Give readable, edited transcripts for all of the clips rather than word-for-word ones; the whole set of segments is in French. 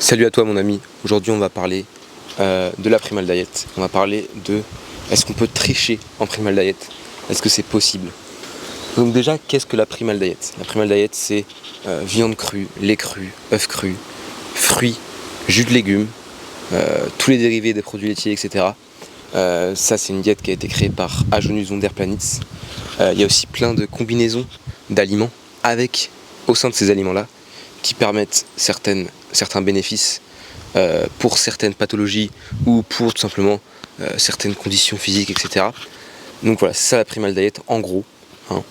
Salut à toi mon ami, aujourd'hui on va parler de la Primal Diet. On va parler de est-ce qu'on peut tricher en Primal Diet? Est-ce que c'est possible? Donc déjà, qu'est-ce que la Primal Diet? La Primal Diet c'est viande crue, lait cru, œufs crus, fruits, jus de légumes, tous les dérivés des produits laitiers, etc. Ça c'est une diète qui a été créée par Ajonus von der Planitz. Il y a aussi plein de combinaisons d'aliments avec, au sein de ces aliments-là, qui permettent certains bénéfices pour certaines pathologies ou pour tout simplement certaines conditions physiques, etc. Donc voilà, c'est ça la Primal Diet en gros, hein,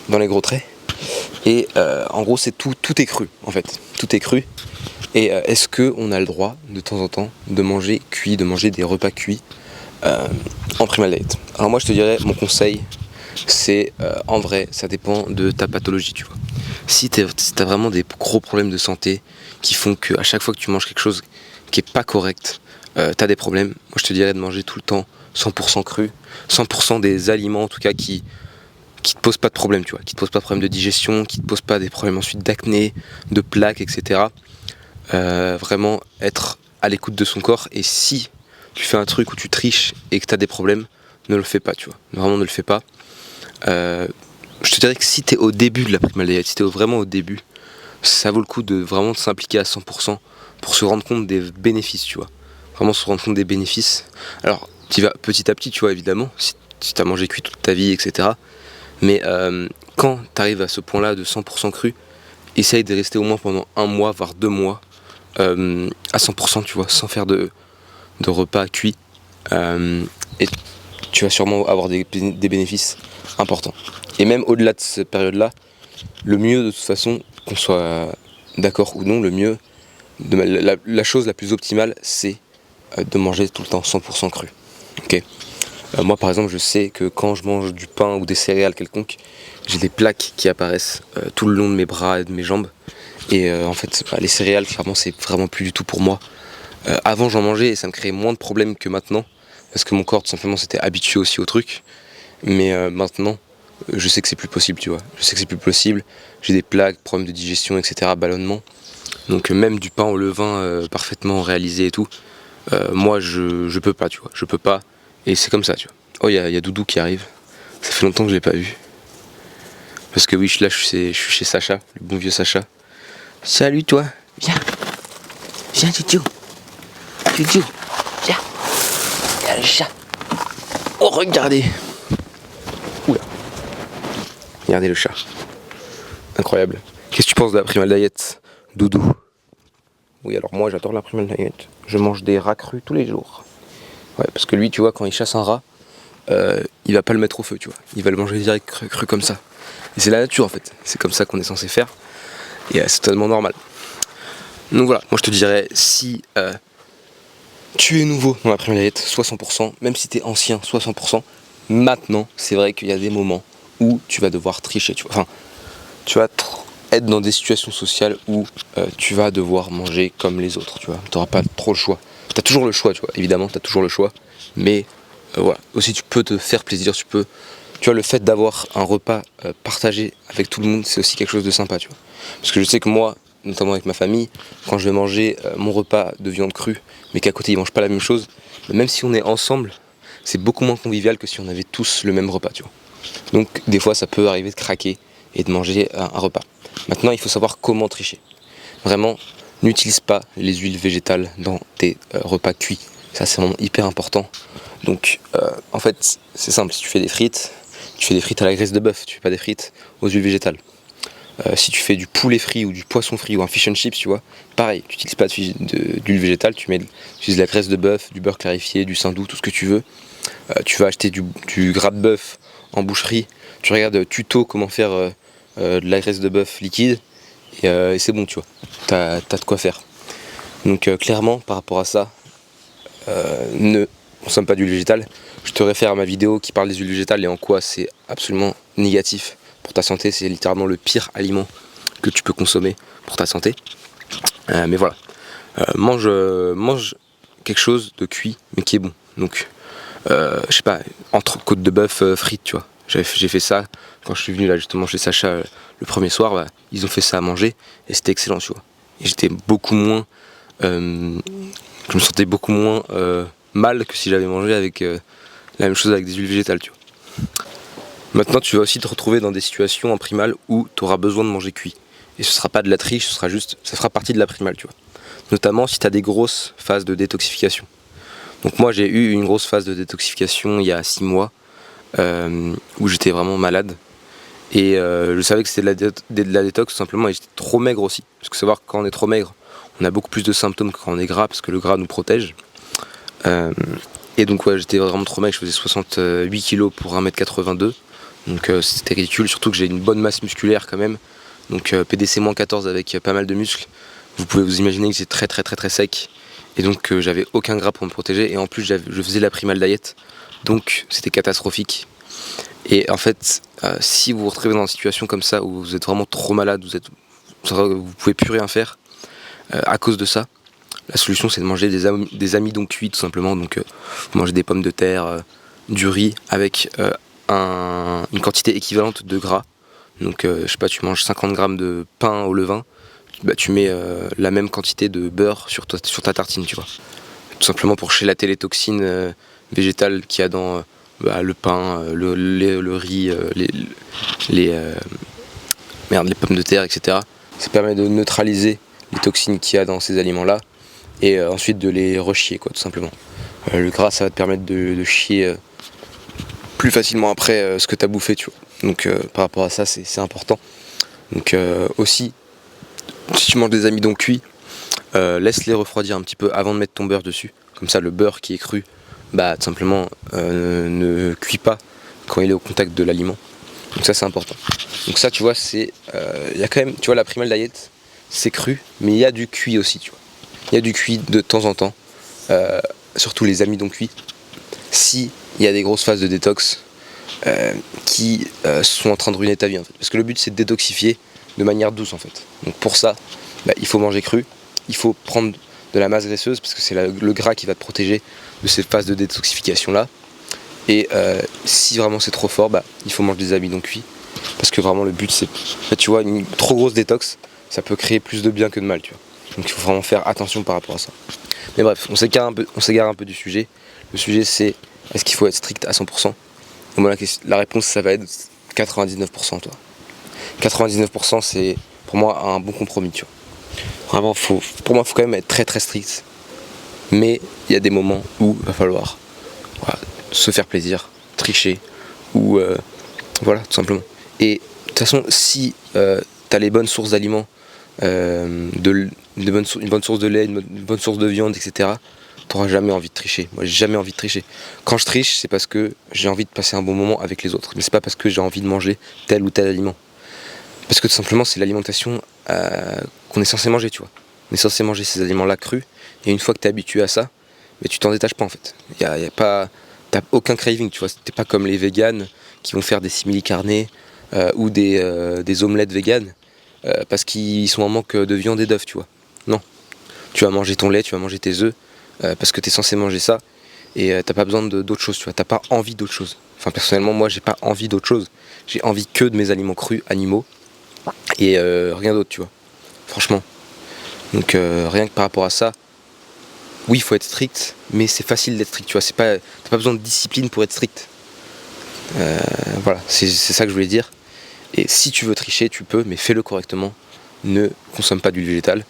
dans les gros traits. Et en gros, c'est tout est cru en fait, tout est cru. Et est-ce qu'on a le droit de temps en temps de manger cuit, de manger des repas cuits en Primal Diet? Alors moi je te dirais, mon conseil, c'est en vrai, ça dépend de ta pathologie, tu vois. Si t'as vraiment des gros problèmes de santé qui font qu'à chaque fois que tu manges quelque chose qui est pas correct, t'as des problèmes, moi je te dirais de manger tout le temps 100% cru, 100% des aliments en tout cas qui te posent pas de problème, tu vois, qui te posent pas de problème de digestion, qui te posent pas des problèmes ensuite d'acné, de plaques, etc. Vraiment être à l'écoute de son corps, et si tu fais un truc où tu triches et que t'as des problèmes, ne le fais pas, tu vois, vraiment ne le fais pas. Je te dirais que si t'es au début de la Primal Diet, si t'es vraiment au début, ça vaut le coup de vraiment s'impliquer à 100% pour se rendre compte des bénéfices, tu vois. Vraiment se rendre compte des bénéfices. Alors, tu vas petit à petit, tu vois, évidemment, si t'as mangé cuit toute ta vie, etc. Mais quand t'arrives à ce point-là de 100% cru, essaye de rester au moins pendant 1 mois, voire 2 mois, à 100%, tu vois, sans faire de repas cuits. Et tu vas sûrement avoir des bénéfices importants. Et même au-delà de cette période-là, le mieux de toute façon, qu'on soit d'accord ou non, le mieux, la chose la plus optimale, c'est de manger tout le temps 100% cru. Okay. Moi par exemple, je sais que quand je mange du pain ou des céréales quelconques, j'ai des plaques qui apparaissent tout le long de mes bras et de mes jambes. Et en fait, les céréales, clairement, c'est vraiment plus du tout pour moi. Avant, j'en mangeais et ça me créait moins de problèmes que maintenant, parce que mon corps, tout simplement, s'était habitué aussi au truc. Mais maintenant, je sais que c'est plus possible, tu vois. Je sais que c'est plus possible. J'ai des plaques, problèmes de digestion, etc., ballonnement. Donc même du pain au levain parfaitement réalisé et tout, moi, je peux pas, tu vois. Je peux pas. Et c'est comme ça, tu vois. Oh, il y a Doudou qui arrive. Ça fait longtemps que je l'ai pas vu. Parce que oui, je suis chez Sacha, le bon vieux Sacha. Salut toi. Viens. Viens, Doudou. Doudou. Viens. Viens le chat. Oh, regardez. Oula. Regardez le chat. Incroyable. Qu'est-ce que tu penses de la Primal Diet, Doudou? Oui, alors moi j'adore la Primal Diet. Je mange des rats crus tous les jours. Ouais, parce que lui, tu vois, quand il chasse un rat, il va pas le mettre au feu, tu vois. Il va le manger direct cru comme ça. Et c'est la nature en fait. C'est comme ça qu'on est censé faire. Et c'est totalement normal. Donc voilà, moi je te dirais, si tu es nouveau dans la Primal Diet, sois 100%. Même si tu es ancien, sois 100%. Maintenant, c'est vrai qu'il y a des moments où tu vas devoir tricher, tu vois. Enfin, tu vas être dans des situations sociales où tu vas devoir manger comme les autres, tu vois. Tu n'auras pas trop le choix. Tu as toujours le choix, tu vois. Évidemment, tu as toujours le choix. Mais voilà. Aussi, tu peux te faire plaisir. Tu vois, le fait d'avoir un repas partagé avec tout le monde, c'est aussi quelque chose de sympa, tu vois. Parce que je sais que moi, notamment avec ma famille, quand je vais manger mon repas de viande crue, mais qu'à côté ils mangent pas la même chose, même si on est ensemble, c'est beaucoup moins convivial que si on avait tous le même repas, tu vois. Donc des fois ça peut arriver de craquer et de manger un repas. Maintenant il faut savoir comment tricher. Vraiment, n'utilise pas les huiles végétales dans tes repas cuits. Ça c'est vraiment hyper important. Donc en fait c'est simple, si tu fais des frites, tu fais des frites à la graisse de bœuf, tu fais pas des frites aux huiles végétales. Si tu fais du poulet frit ou du poisson frit ou un fish and chips, tu vois, pareil, tu n'utilises pas d'huile végétale, tu utilises de la graisse de bœuf, du beurre clarifié, du saindoux, tout ce que tu veux. Tu vas acheter du gras de bœuf en boucherie, tu regardes tuto comment faire de la graisse de bœuf liquide, et c'est bon, tu vois, t'as de quoi faire. Donc clairement, par rapport à ça, ne consomme pas d'huile végétale. Je te réfère à ma vidéo qui parle des huiles végétales et en quoi c'est absolument négatif pour ta santé. C'est littéralement le pire aliment que tu peux consommer pour ta santé. Mais voilà, mange quelque chose de cuit mais qui est bon. Donc je sais pas, entre côte de bœuf frites, tu vois. J'ai fait ça quand je suis venu là justement chez Sacha le premier soir. Bah, ils ont fait ça à manger et c'était excellent, tu vois. Et j'étais beaucoup moins je me sentais beaucoup moins mal que si j'avais mangé avec la même chose avec des huiles végétales, tu vois. Maintenant, tu vas aussi te retrouver dans des situations en primal où tu auras besoin de manger cuit. Et ce sera pas de la triche, ça fera partie de la primale, tu vois. Notamment si tu as des grosses phases de détoxification. Donc moi, j'ai eu une grosse phase de détoxification il y a 6 mois, où j'étais vraiment malade. Et je savais que c'était de la détox tout simplement, et j'étais trop maigre aussi. Parce que savoir que quand on est trop maigre, on a beaucoup plus de symptômes que quand on est gras, parce que le gras nous protège. Et donc ouais, j'étais vraiment trop maigre, je faisais 68 kg pour 1m82. Donc c'était ridicule, surtout que j'ai une bonne masse musculaire quand même. Donc PDC-14 avec pas mal de muscles. Vous pouvez vous imaginer que j'étais très sec. Et donc j'avais aucun gras pour me protéger. Et en plus je faisais la primal diet. Donc c'était catastrophique. Et en fait, si vous vous retrouvez dans une situation comme ça où vous êtes vraiment trop malade, vous pouvez plus rien faire à cause de ça, la solution c'est de manger des amidons cuits tout simplement. Donc vous mangez des pommes de terre, du riz avec une quantité équivalente de gras. Donc je sais pas, tu manges 50 grammes de pain au levain, bah, tu mets la même quantité de beurre sur ta tartine, tu vois. Tout simplement pour chélater les toxines végétales qu'il y a dans le pain, le riz, les pommes de terre, etc. Ça permet de neutraliser les toxines qu'il y a dans ces aliments-là et ensuite de les rechier, quoi, tout simplement. Le gras, ça va te permettre de chier plus facilement après ce que tu as bouffé, tu vois. Donc par rapport à ça, c'est important. Donc aussi, si tu manges des amidons cuits, laisse-les refroidir un petit peu avant de mettre ton beurre dessus. Comme ça, le beurre qui est cru, bah tout simplement ne cuit pas quand il est au contact de l'aliment. Donc ça, c'est important. Donc ça, tu vois, il y a quand même, tu vois, la primal diet, c'est cru, mais il y a du cuit aussi, tu vois. Il y a du cuit de temps en temps, surtout les amidons cuits. Si il y a des grosses phases de détox qui sont en train de ruiner ta vie, en fait. Parce que le but, c'est de détoxifier de manière douce, en fait. Donc pour ça, bah, il faut manger cru, il faut prendre de la masse graisseuse parce que c'est le gras qui va te protéger de ces phases de détoxification là. Et si vraiment c'est trop fort, bah, il faut manger des amidons cuits parce que vraiment le but c'est, en fait, tu vois, une trop grosse détox ça peut créer plus de bien que de mal, tu vois. Donc il faut vraiment faire attention par rapport à ça. Mais bref, on s'égare un peu du sujet. Le sujet c'est, est-ce qu'il faut être strict à 100%? Bon, la réponse ça va être 99%, toi. 99% c'est pour moi un bon compromis, tu vois. Vraiment, pour moi, il faut quand même être très strict. Mais il y a des moments où il va falloir se faire plaisir, tricher, ou voilà, tout simplement. Et de toute façon, si tu as les bonnes sources d'aliments, une bonne source de lait, une bonne source de viande, etc., tu n'auras jamais envie de tricher. Moi, j'ai jamais envie de tricher. Quand je triche, c'est parce que j'ai envie de passer un bon moment avec les autres. Mais c'est pas parce que j'ai envie de manger tel ou tel aliment. Parce que tout simplement, c'est l'alimentation qu'on est censé manger, tu vois. On est censé manger ces aliments-là crus, et une fois que tu es habitué à ça, mais tu t'en détaches pas en fait. T'as aucun craving, tu vois. T'es pas comme les véganes qui vont faire des simili carnés ou des omelettes véganes parce qu'ils sont en manque de viande et d'œufs, tu vois. Non. Tu vas manger ton lait, tu vas manger tes œufs parce que tu es censé manger ça et t'as pas besoin d'autre chose, tu vois. T'as pas envie d'autre chose. Enfin, personnellement, moi, j'ai pas envie d'autre chose. J'ai envie que de mes aliments crus, animaux et rien d'autre, tu vois. Franchement. Donc rien que par rapport à ça, oui, il faut être strict, mais c'est facile d'être strict, tu vois. T'as pas besoin de discipline pour être strict. Voilà, c'est ça que je voulais dire. Et si tu veux tricher, tu peux, mais fais-le correctement. Ne consomme pas d'huile végétale.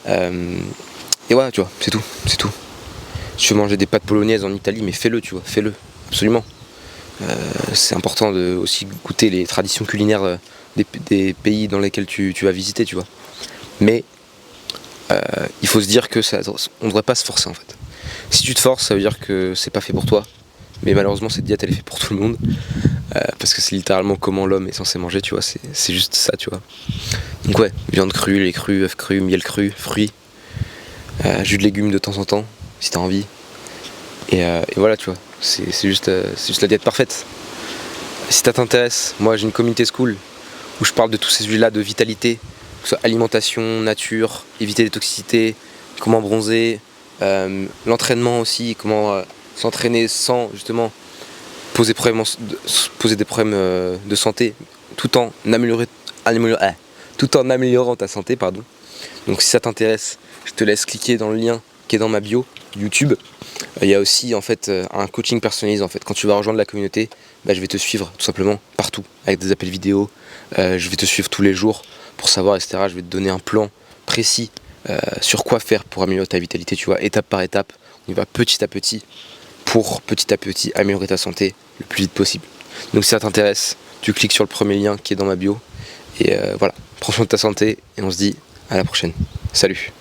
Et voilà, tu vois, c'est tout. Si tu veux manger des pâtes polonaises en Italie, mais fais-le, tu vois, fais-le, absolument. C'est important de aussi goûter les traditions culinaires des pays dans lesquels tu vas visiter, tu vois. Mais il faut se dire que on ne devrait pas se forcer en fait. Si tu te forces, ça veut dire que c'est pas fait pour toi. Mais malheureusement, cette diète elle est faite pour tout le monde. Parce que c'est littéralement comment l'homme est censé manger, tu vois. C'est juste ça, tu vois. Donc ouais, viande crue, lait cru, œufs crus, miel cru, fruits, jus de légumes de temps en temps, si t'as envie. Et voilà, tu vois. C'est juste la diète parfaite. Si ça t'intéresse, moi j'ai une communauté school où je parle de tous ces sujets-là de vitalité, que ce soit alimentation, nature, éviter les toxicités, comment bronzer, l'entraînement aussi, comment s'entraîner sans justement poser des problèmes de santé tout en améliorant ta santé, pardon. Donc si ça t'intéresse, je te laisse cliquer dans le lien qui est dans ma bio YouTube. Il y a aussi en fait un coaching personnalisé en fait. Quand tu vas rejoindre la communauté, je vais te suivre tout simplement partout avec des appels vidéo. Je vais te suivre tous les jours pour savoir, etc. Je vais te donner un plan précis sur quoi faire pour améliorer ta vitalité, tu vois, étape par étape. On y va petit à petit pour petit à petit améliorer ta santé le plus vite possible. Donc si ça t'intéresse, tu cliques sur le premier lien qui est dans ma bio. Et voilà, prends soin de ta santé et on se dit à la prochaine. Salut!